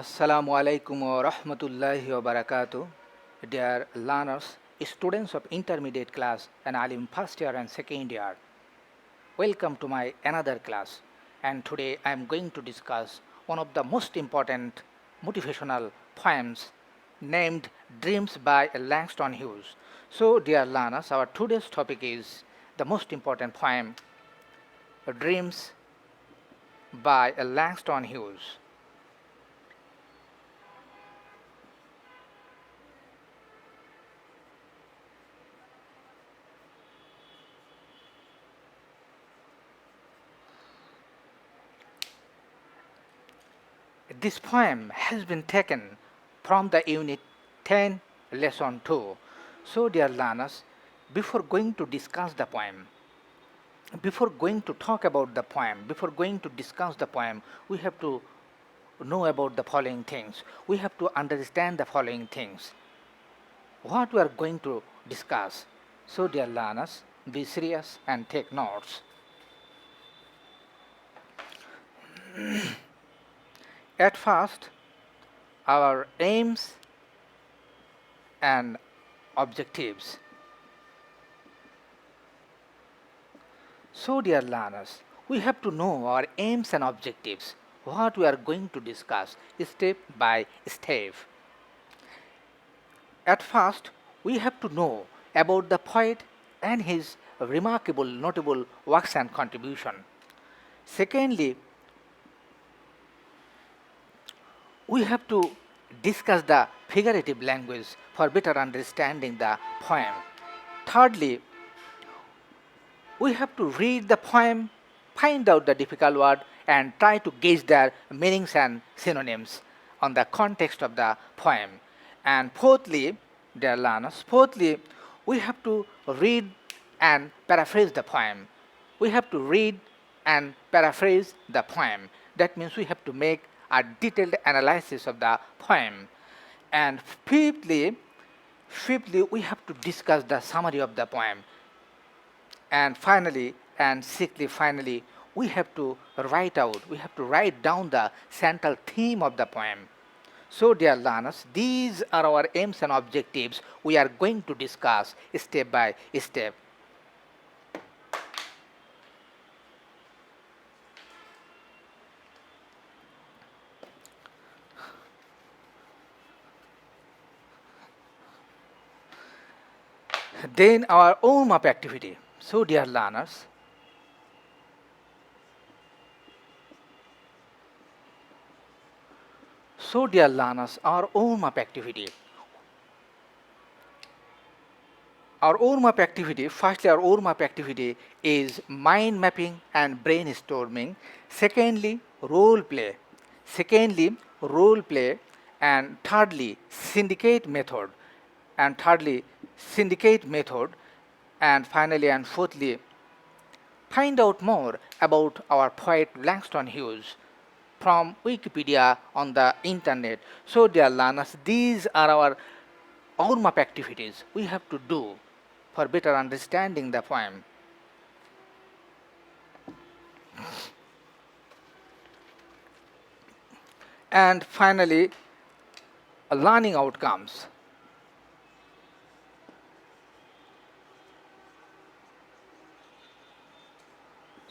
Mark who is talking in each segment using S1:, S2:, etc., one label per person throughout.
S1: Assalamu alaikum wa rahmatullahi wa barakatuh. Dear learners, students of intermediate class and alim first year and second year, welcome to my another class. And today I am going to discuss one of the most important motivational poems named Dreams by Langston Hughes. So, dear learners, our today's topic is the most important poem, Dreams by Langston Hughes. This poem has been taken from the Unit 10, Lesson 2. So, dear learners, before going to discuss the poem, before going to talk about the poem, before going to discuss the poem, we have to know about the following things. We have to understand the following things. What we are going to discuss. So, dear learners, be serious and take notes. At first, our aims and objectives. So, dear learners, we have to know our aims and objectives, what we are going to discuss step by step. At first, we have to know about the poet and his remarkable, notable works and contribution. Secondly, we have to discuss the figurative language for better understanding the poem. Thirdly, we have to read the poem, find out the difficult word, and try to gauge their meanings and synonyms on the context of the poem. And fourthly, dear learners, we have to read and paraphrase the poem. We have to read and paraphrase the poem. That means we have to make a detailed analysis of the poem. And fifthly, we have to discuss the summary of the poem. And finally, and sixthly, finally, we have to write down the central theme of the poem. So, dear learners, these are our aims and objectives we are going to discuss step by step. Then our warm-up activity. So, dear learners, our warm-up activity. Firstly, our warm-up activity is mind mapping and brainstorming. Secondly, role play. And thirdly, syndicate method. And finally and fourthly, find out more about our poet Langston Hughes from Wikipedia on the internet. So, dear learners, these are our warm-up activities we have to do for better understanding the poem. And finally, learning outcomes.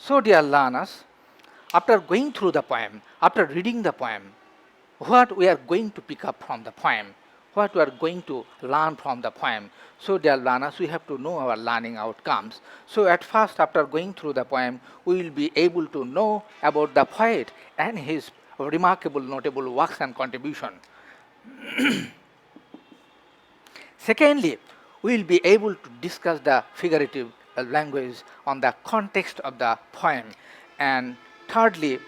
S1: So, dear learners, after going through the poem, after reading the poem, what we are going to pick up from the poem, what we are going to learn from the poem. So, dear learners, we have to know our learning outcomes. So, at first, after going through the poem, we will be able to know about the poet and his remarkable, notable works and contribution. Secondly, we will be able to discuss the figurative language on the context of the poem. And thirdly,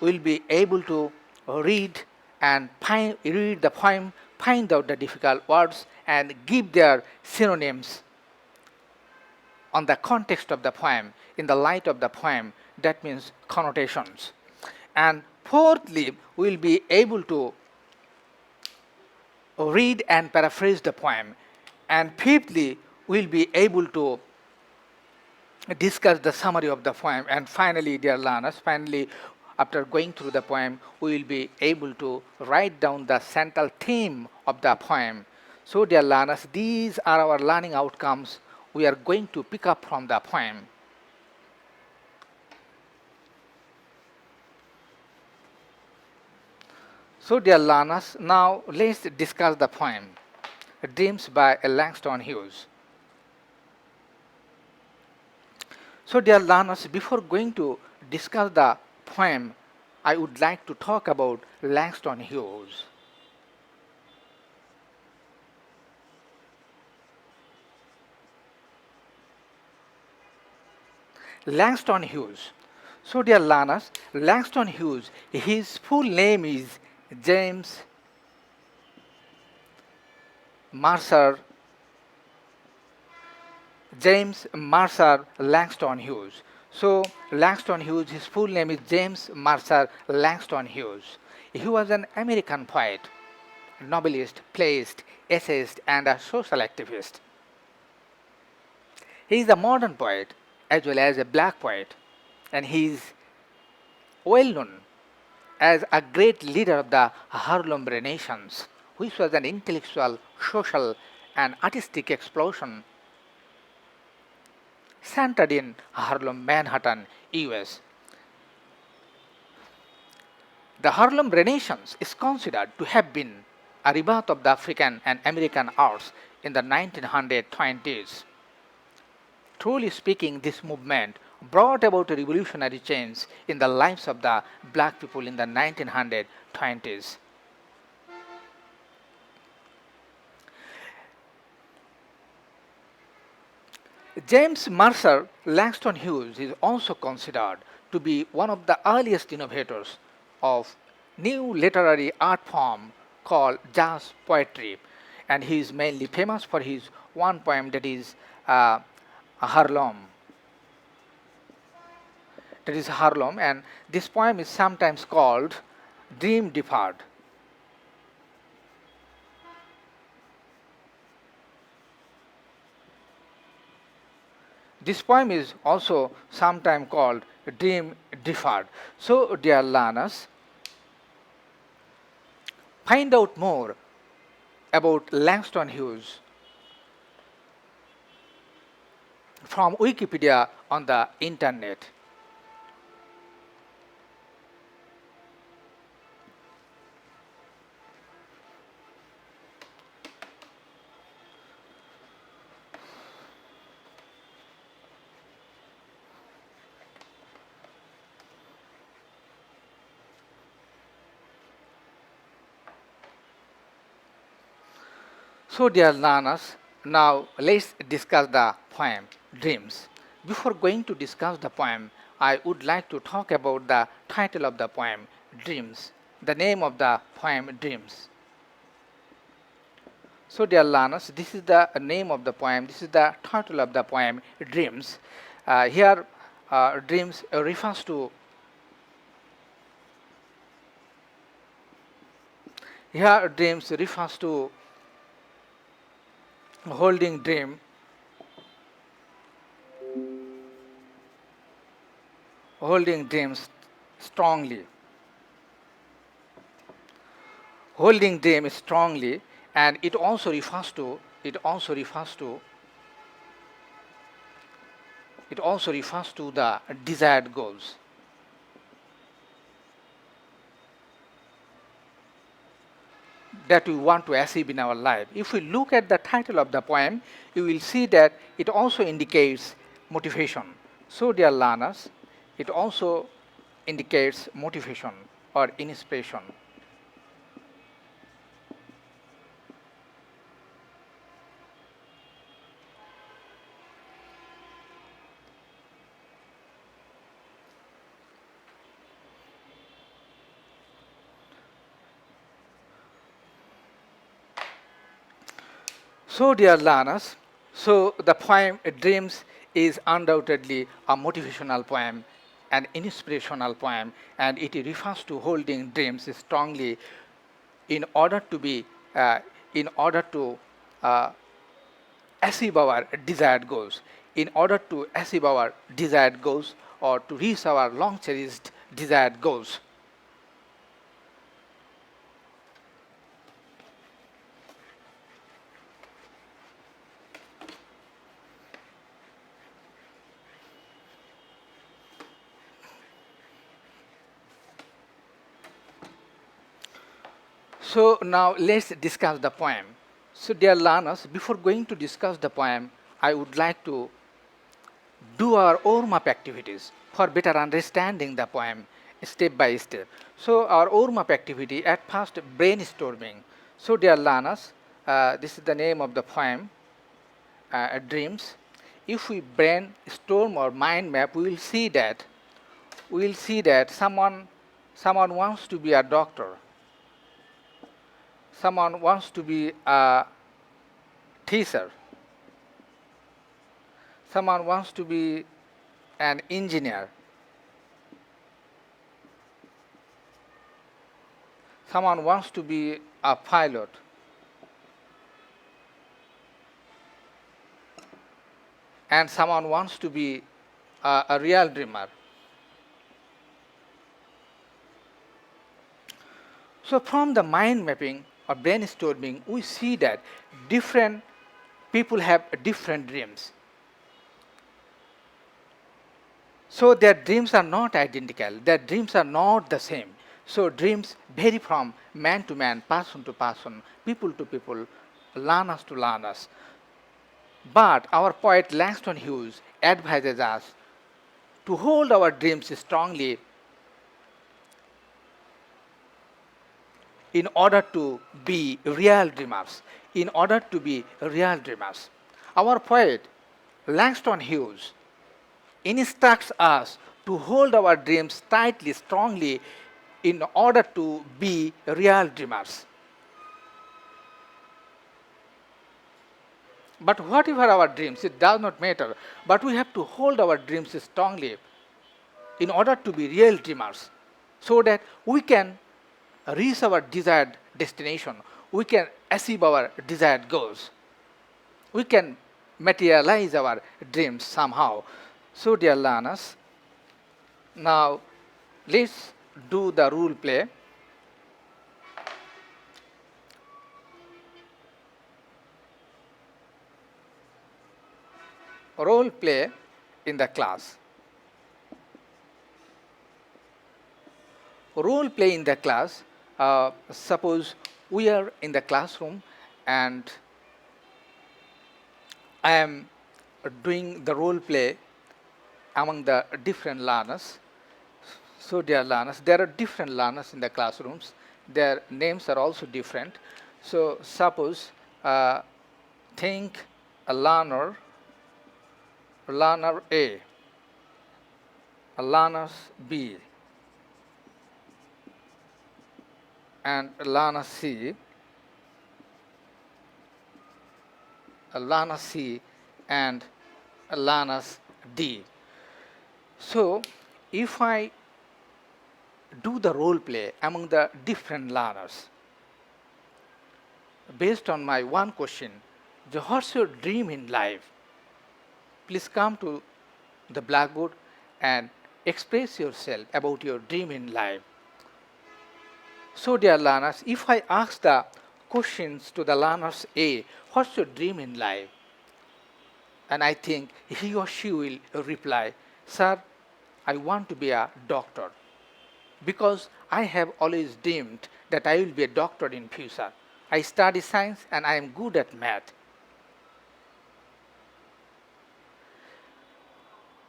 S1: we will be able to read the poem, find out the difficult words, and give their synonyms on the context of the poem, in the light of the poem, that means connotations. And fourthly, we will be able to read and paraphrase the poem. And fifthly, we will be able to discuss the summary of the poem. And finally, dear learners, after going through the poem, we will be able to write down the central theme of the poem. So, dear learners, these are our learning outcomes we are going to pick up from the poem. So, dear learners, now let's discuss the poem Dreams by Langston Hughes. So, dear learners, before going to discuss the poem, I would like to talk about Langston Hughes. Langston Hughes. So, dear learners, Langston Hughes, his full name is James Mercer Langston Hughes. So, Langston Hughes, his full name is James Mercer Langston Hughes. He was an American poet, novelist, playist, essayist, and a social activist. He is a modern poet as well as a black poet, and he is well known as a great leader of the Harlem Renaissance, which was an intellectual, social, and artistic explosion centered in Harlem, Manhattan, US. The Harlem Renaissance is considered to have been a rebirth of the African and American arts in the 1920s. Truly speaking, this movement brought about a revolutionary change in the lives of the black people in the 1920s. James Mercer Langston Hughes is also considered to be one of the earliest innovators of new literary art form called jazz poetry, and he is mainly famous for his one poem that is Harlem. That is Harlem, and this poem is sometimes called Dream Deferred. This poem is also sometimes called Dream Deferred. So, dear learners, find out more about Langston Hughes from Wikipedia on the internet. So, dear learners, now let's discuss the poem Dreams. Before going to discuss the poem, I would like to talk about the title of the poem Dreams, the name of the poem Dreams. So, dear learners, this is the name of the poem, this is the title of the poem Dreams. Here, dreams refers to holding dream, holding dreams strongly, holding dream strongly, and it also refers to the desired goals. That we want to achieve in our life. If we look at the title of the poem, you will see that it also indicates motivation. So, dear learners, it also indicates motivation or inspiration. So, dear learners, so the poem Dreams is undoubtedly a motivational poem, an inspirational poem, and it refers to holding dreams strongly in order to be in order to achieve our desired goals. In order to achieve our desired goals or to reach our long cherished desired goals. So now let's discuss the poem. So dear learners, before going to discuss the poem, I would like to do our warm-up activities for better understanding the poem step by step. So our warm-up activity at first brainstorming. So dear learners, this is the name of the poem, Dreams. If we brainstorm or mind map, we will see that someone wants to be a doctor, someone wants to be a teacher, someone wants to be an engineer, someone wants to be a pilot, and someone wants to be a real dreamer. So from the mind mapping or brainstorming, we see that different people have different dreams. So their dreams are not identical, their dreams are not the same. So dreams vary from man to man, person to person, people to people, learners to learners. But our poet Langston Hughes advises us to hold our dreams strongly in order to be real dreamers. In order to be real dreamers. Our poet Langston Hughes instructs us to hold our dreams tightly, strongly, in order to be real dreamers. But whatever our dreams, it does not matter. But we have to hold our dreams strongly in order to be real dreamers, so that we can reach our desired destination, we can achieve our desired goals, we can materialize our dreams somehow. So dear learners, now let's do the role play. Role play in the class. Role play in the class. Suppose we are in the classroom and I am doing the role play among the different learners. So dear learners, there are different learners in the classrooms. Their names are also different. So suppose think a learner A, a learner B, and a learner C, a learner C, and a learner D. So if I do the role play among the different learners based on my one question, what's your dream in life? Please come to the blackboard and express yourself about your dream in life. So dear learners, if I ask the questions to the learners A, what's your dream in life? And I think he or she will reply, sir, I want to be a doctor, because I have always dreamed that I will be a doctor in future. I study science and I am good at math.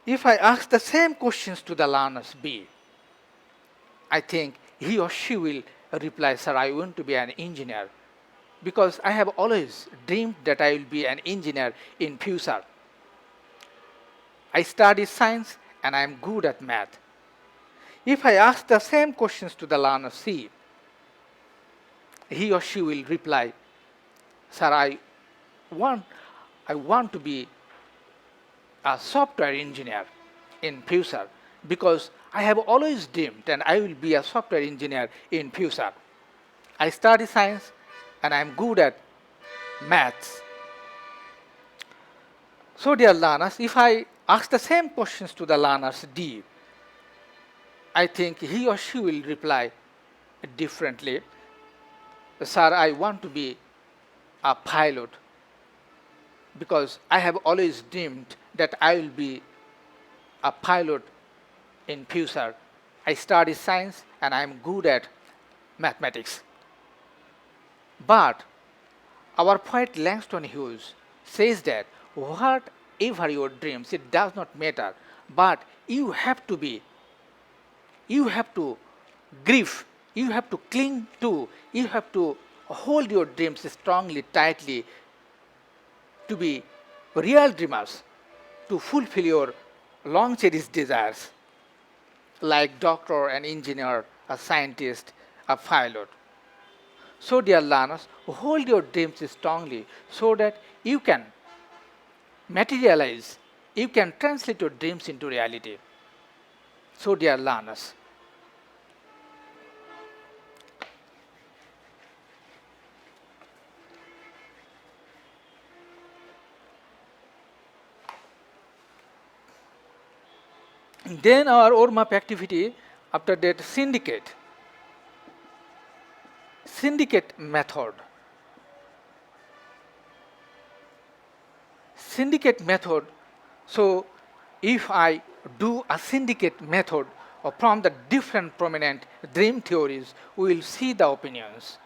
S1: If I ask the same questions to the learners B, I think he or she will reply, sir, I want to be an engineer, because I have always dreamed that I will be an engineer in future. I study science and I am good at math. If I ask the same questions to the learner C, he or she will reply, sir, I want to be a software engineer in future, because I have always dreamed and I will be a software engineer in future. I study science and I am good at maths. So dear learners, if I ask the same questions to the learners D, I think he or she will reply differently. Sir, I want to be a pilot because I have always dreamed that I will be a pilot in future. I study science and I am good at mathematics. But our poet Langston Hughes says that whatever your dreams, it does not matter, but you have to grieve, you have to cling to, you have to hold your dreams strongly, tightly to be real dreamers, to fulfill your long cherished desires, like doctor, an engineer, a scientist, a pilot. So, dear learners, hold your dreams strongly so that you can materialize, you can translate your dreams into reality. So, dear learners, then our warm-up activity after that syndicate method. Syndicate method. So, if I do a syndicate method from the different prominent dream theories, we will see the opinions.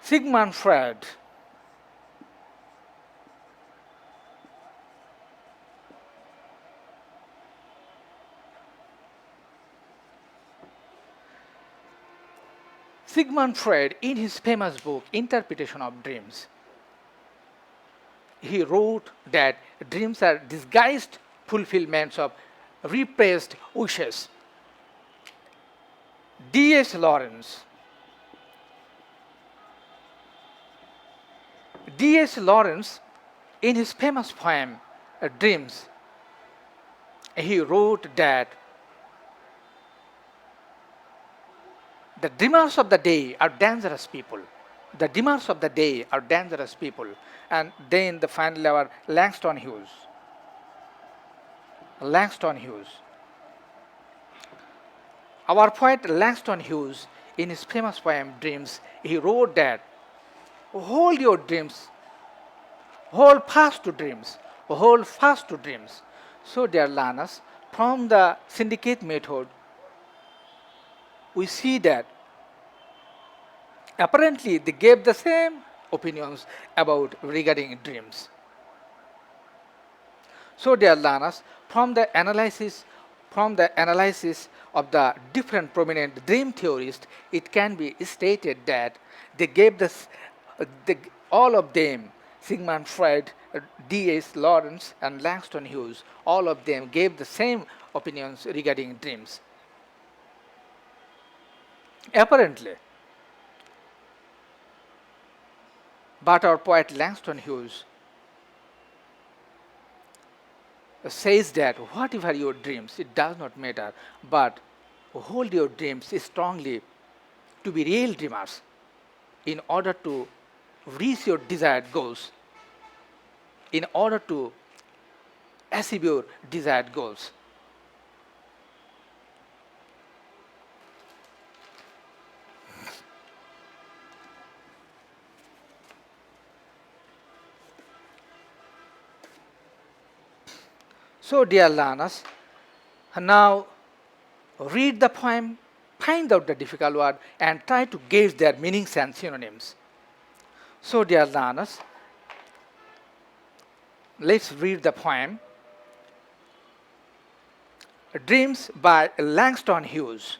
S1: Sigmund Freud, Sigmund Freud, in his famous book Interpretation of Dreams, he wrote that dreams are disguised fulfillments of repressed wishes. D.S. Lawrence. D.S. Lawrence, in his famous poem Dreams, he wrote that the dreamers of the day are dangerous people. The dreamers of the day are dangerous people. And then the final our Langston Hughes. Langston Hughes. Our poet Langston Hughes, in his famous poem Dreams, he wrote that hold your dreams, hold fast to dreams, hold fast to dreams. So, dear learners, from the syndicate method, we see that apparently they gave the same opinions about regarding dreams. So, dear learners, from the analysis of the different prominent dream theorists, it can be stated that they gave all of them, Sigmund Freud, D.S. Lawrence, and Langston Hughes, all of them gave the same opinions regarding dreams. Apparently, but our poet Langston Hughes says that whatever your dreams, it does not matter, but hold your dreams strongly to be real dreamers in order to reach your desired goals, in order to achieve your desired goals. So, dear learners, now read the poem, find out the difficult word, and try to gauge their meanings and synonyms. So, dear learners, let's read the poem Dreams by Langston Hughes.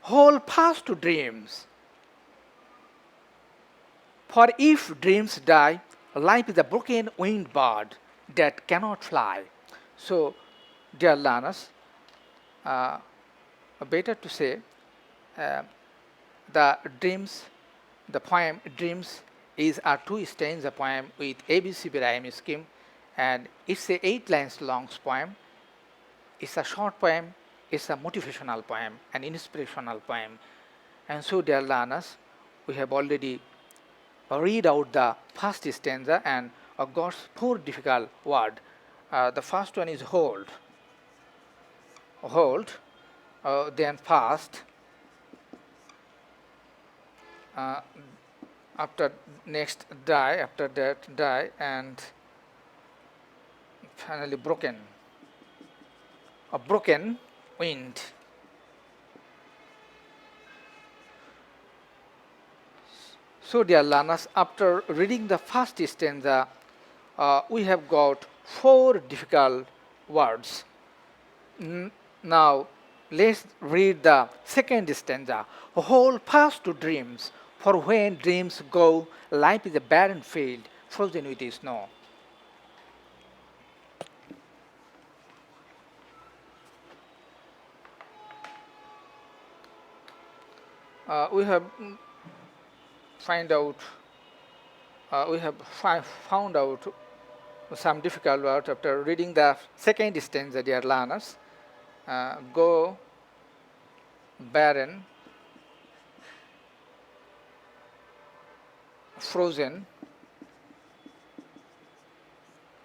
S1: Hold fast to dreams. For if dreams die, life is a broken winged bird that cannot fly. So, dear learners, better to say, uh, the dreams, the poem Dreams is a two stanza poem with ABCB rhyme scheme, and it's a 8 lines long poem. It's a short poem, it's a motivational poem, an inspirational poem. And so, dear learners, we have already read out the first stanza and got 4 difficult words. The first one is hold. hold, then fast, uh, after next die, after that die, and finally broken, a broken wind. So dear learners, after reading the first stanza, we have got 4 difficult words. Now let's read the second stanza. Hold fast to dreams, for when dreams go, life is a barren field, frozen with snow. We have find out we have found out some difficult words after reading the second stanza, dear learners. Go, barren, frozen,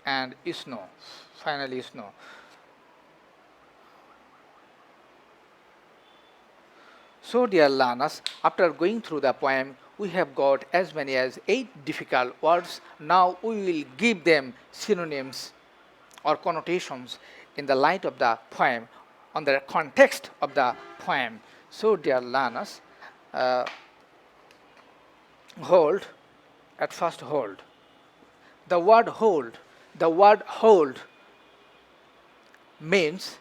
S1: and snow. Finally, snow. So, dear learners, after going through the poem, we have got as many as 8 difficult words. Now we will give them synonyms or connotations in the light of the poem, on the context of the poem. So, dear learners, uh, hold, at first hold. The word hold means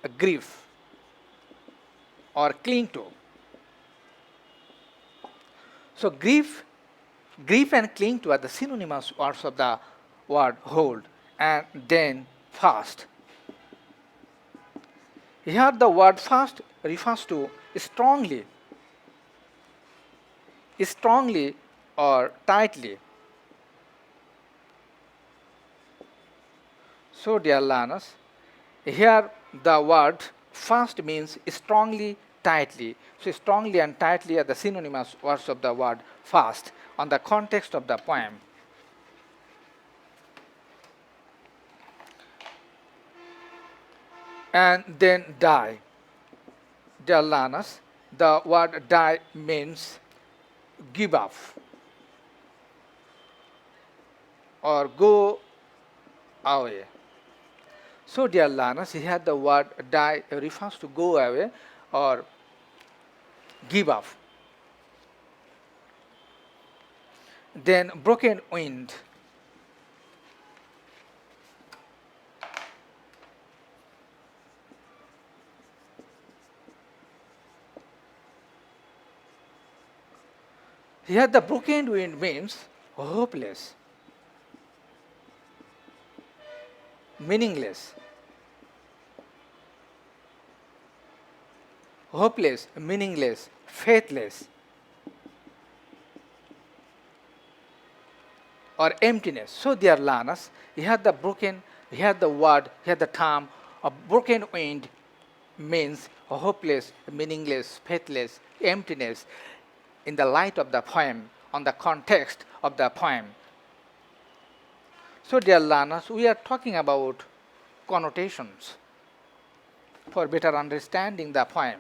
S1: a grief or cling to. So grief and cling to are the synonymous words of the word hold. And then fast. Here the word fast refers to strongly or tightly. So dear learners, here the word fast means strongly, tightly. So strongly and tightly are the synonymous words of the word fast on the context of the poem. And then die. Dear learners, the word die means give up or go away. So dear learners, here the word die refers to go away or give up. Then broken wind. Here the broken wind means hopeless, meaningless. Hopeless, meaningless, faithless, or emptiness. So dear learners, here the broken, here the word, here the term of broken wind means hopeless, meaningless, faithless, emptiness in the light of the poem, on the context of the poem. So dear learners, we are talking about connotations for better understanding the poem.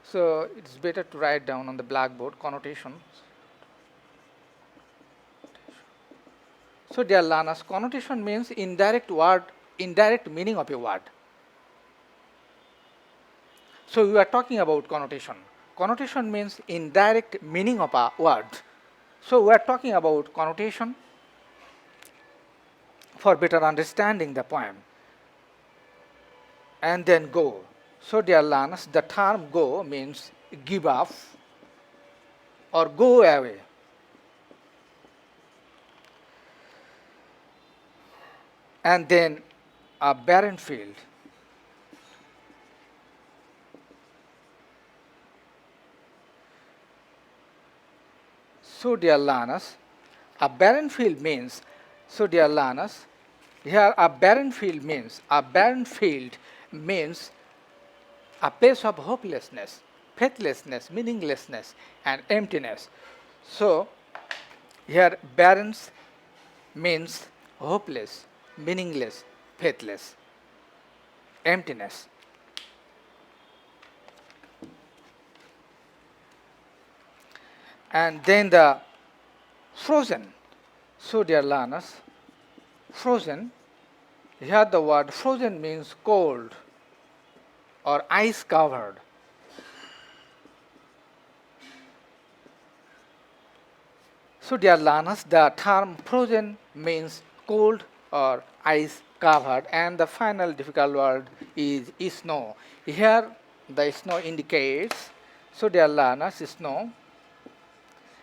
S1: So it's better to write down on the blackboard connotations. So dear learners, connotation means indirect meaning of a word. So we are talking about connotation. Connotation means indirect meaning of a word. So we are talking about connotation for better understanding the poem. And then go. So dear learners, the term go means give up or go away. And then a barren field. So dear learners, a barren field means, so dear learners, here a barren field means a place of hopelessness, faithlessness, meaninglessness, and emptiness. So here barren means hopeless, meaningless, faithless, emptiness. And then the frozen. So, dear learners, frozen, here the word frozen means cold or ice covered. So, dear learners, the term frozen means cold or ice covered, and the final difficult word is snow. Here the snow indicates, so dear learners, snow.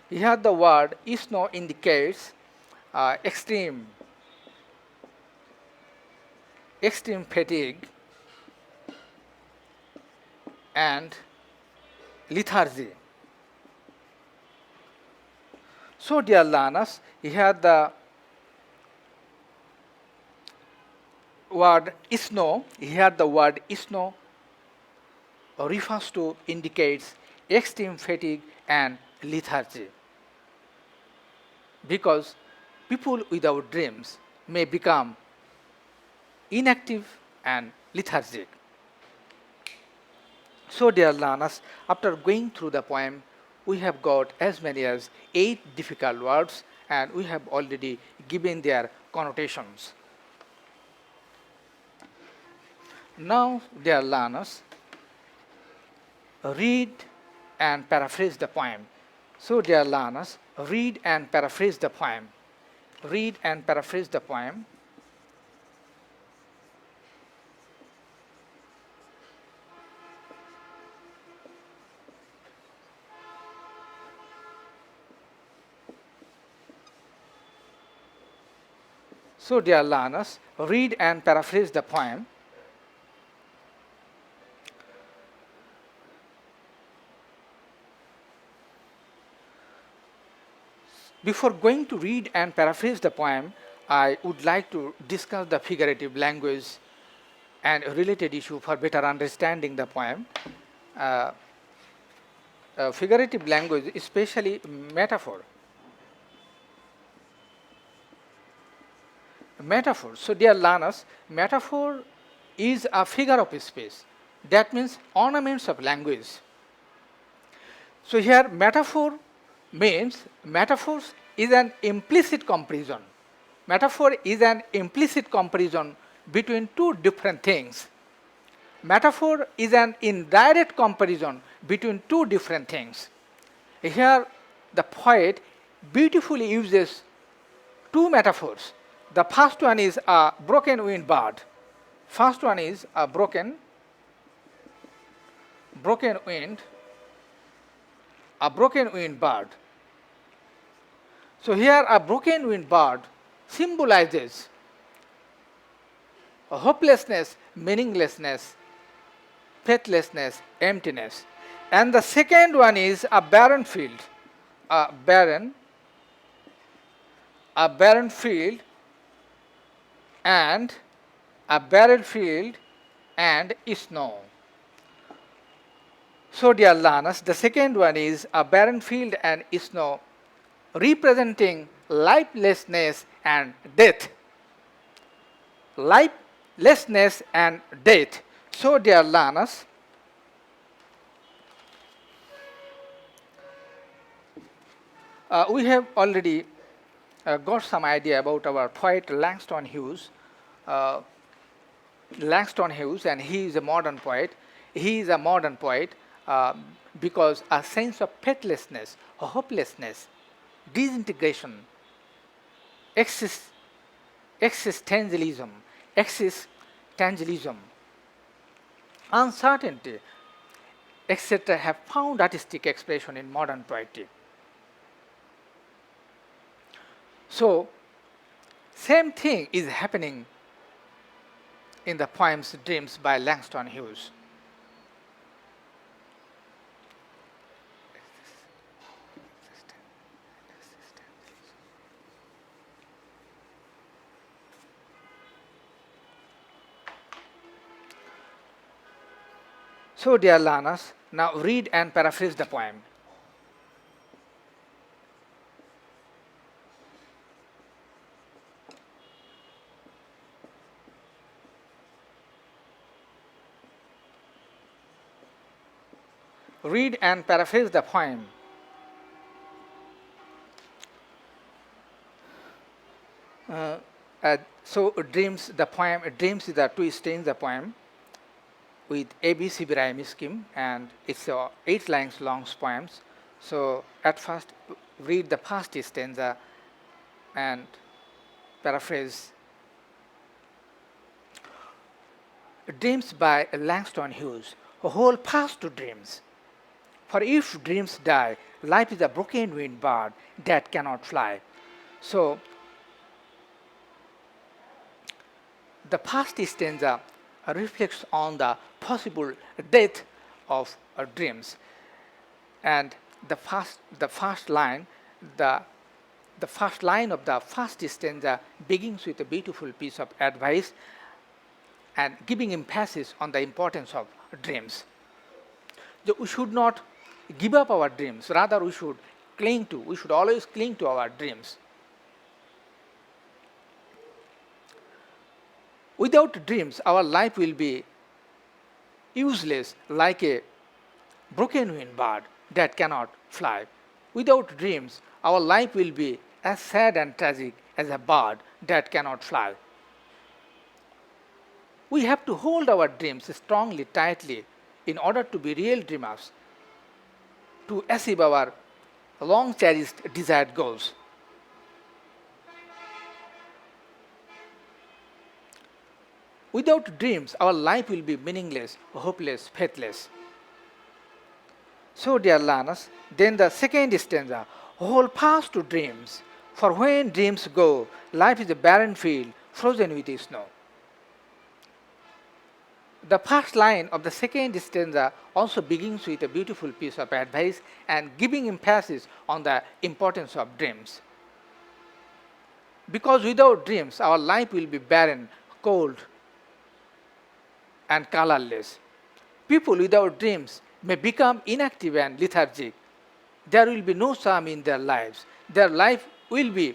S1: Here the word snow indicates extreme fatigue and lethargy. So, dear learners, here the word snow, here the word snow refers to indicates extreme fatigue and lethargy, because people without dreams may become inactive and lethargic. So, dear learners, after going through the poem, we have got as many as 8 difficult words, and we have already given their connotations. Now, dear learners, read and paraphrase the poem. So, dear learners, read and paraphrase the poem. Read and paraphrase the poem. So, dear learners, read and paraphrase the poem. Before going to read and paraphrase the poem, I would like to discuss the figurative language and related issue for better understanding the poem. Figurative language, especially metaphor. Metaphor. So, dear learners, metaphor is a figure of speech. That means ornaments of language. So, here metaphor means metaphors is an implicit comparison. Metaphor is an implicit comparison between two different things. Metaphor is an indirect comparison between two different things. Here the poet beautifully uses two metaphors. The first one is a broken winged bird. First one is a broken winged bird. So, here a broken winged bird symbolizes hopelessness, meaninglessness, faithlessness, emptiness. And the second one is a barren field. A barren field and snow. So, dear learners, the second one is a barren field and snow, representing lifelessness and death. Lifelessness and death. So, dear learners, we have already got some idea about our poet Langston Hughes. And he is a modern poet. He is a modern poet because a sense of faithlessness, hopelessness, disintegration, existentialism, uncertainty, etc., have found artistic expression in modern poetry. So, same thing is happening in the poems Dreams by Langston Hughes. So, dear learners, now read and paraphrase the poem. read and paraphrase the poem. Uh, so dreams, the poem, dreams is a twist in the poem with ABCB rhyme scheme, and it's 8 lines long poems. So at first, read the first stanza and paraphrase. Dreams by Langston Hughes. Hold fast to dreams. For if dreams die, life is a broken winged bird that cannot fly. So the first stanza reflects on the possible death of dreams, and the the first line of the first stanza begins with a beautiful piece of advice and giving emphasis on the importance of dreams. So we should not give up our dreams, rather we should we should always cling to our dreams. Without dreams, our life will be useless like a broken winged bird that cannot fly. Without dreams, our life will be as sad and tragic as a bird that cannot fly. We have to hold our dreams strongly, tightly, in order to be real dreamers, to achieve our long cherished desired goals. Without dreams, our life will be meaningless, hopeless, faithless. So, dear learners, then the second stanza, hold fast to dreams, for when dreams go, life is a barren field frozen with snow. The first line of the second stanza also begins with a beautiful piece of advice and giving emphasis on the importance of dreams. Because without dreams, our life will be barren, cold, and colorless. People without dreams may become inactive and lethargic. There will be no charm in their lives. Their life will be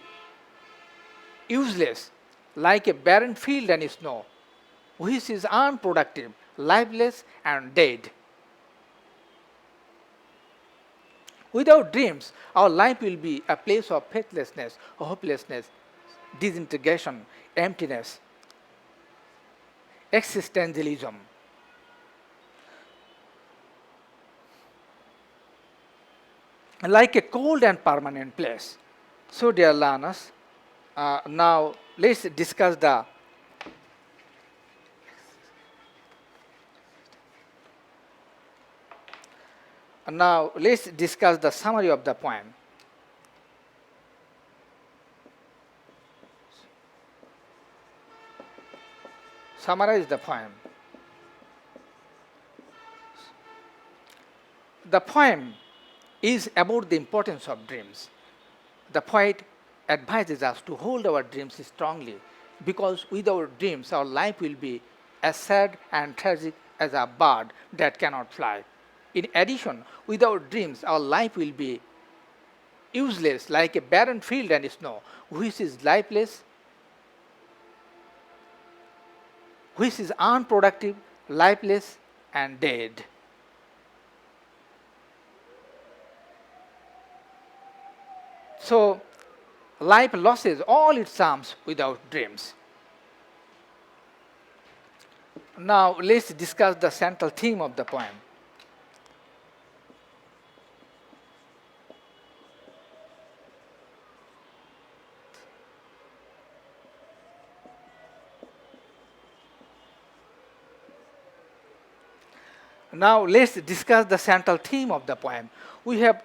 S1: useless, like a barren field and snow, which is unproductive, lifeless, and dead. Without dreams, our life will be a place of faithlessness, hopelessness, disintegration, emptiness, existentialism. Like a cold and permanent place. So, dear learners, now let's discuss the summary of the poem. Summarize the poem. The poem is about the importance of dreams. The poet advises us to hold our dreams strongly, because without dreams our life will be as sad and tragic as a bird that cannot fly. In addition, without dreams our life will be useless like a barren field and snow, which is lifeless, which is unproductive, lifeless, and dead. So, life loses all its charms without dreams. Now, let's discuss the central theme of the poem. Now, let's discuss the central theme of the poem. We have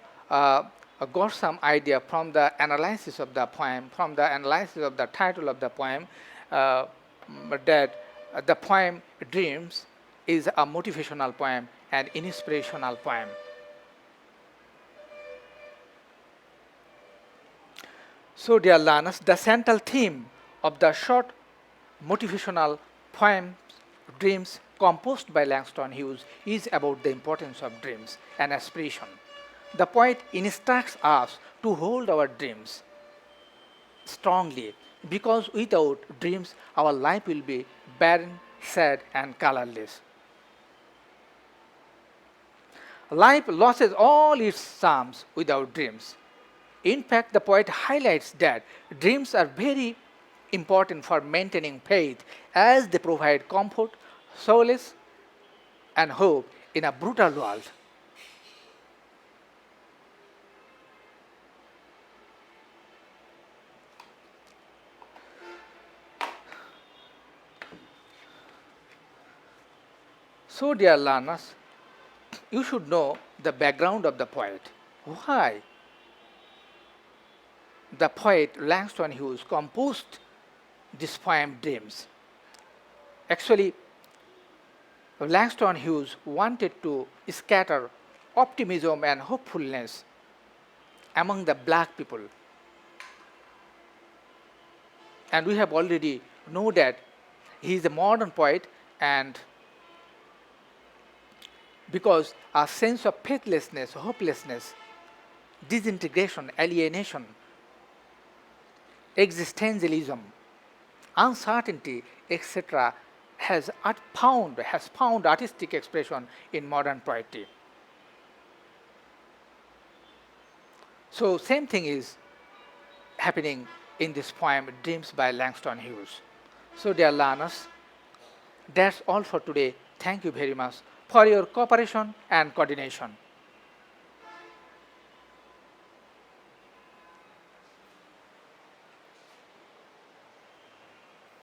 S1: got some idea from the analysis of the poem, from the analysis of the title of the poem, that the poem Dreams is a motivational poem and inspirational poem. So, dear learners, the central theme of the short motivational poem Dreams, composed by Langston Hughes, is about the importance of dreams and aspiration. The poet instructs us to hold our dreams strongly, because without dreams our life will be barren, sad, and colorless. Life loses all its charms without dreams. In fact, the poet highlights that dreams are very important for maintaining faith as they provide comfort, solace, and hope in a brutal world. So, dear learners, you should know the background of the poet. Why the poet Langston Hughes composed this poem Dreams. Actually, Langston Hughes wanted to scatter optimism and hopefulness among the black people. And we have already know that he is a modern poet, and because a sense of faithlessness, hopelessness, disintegration, alienation, existentialism, uncertainty, etc., has found artistic expression in modern poetry. So same thing is happening in this poem Dreams by Langston Hughes. So dear learners, that's all for today. Thank you very much for your cooperation and coordination.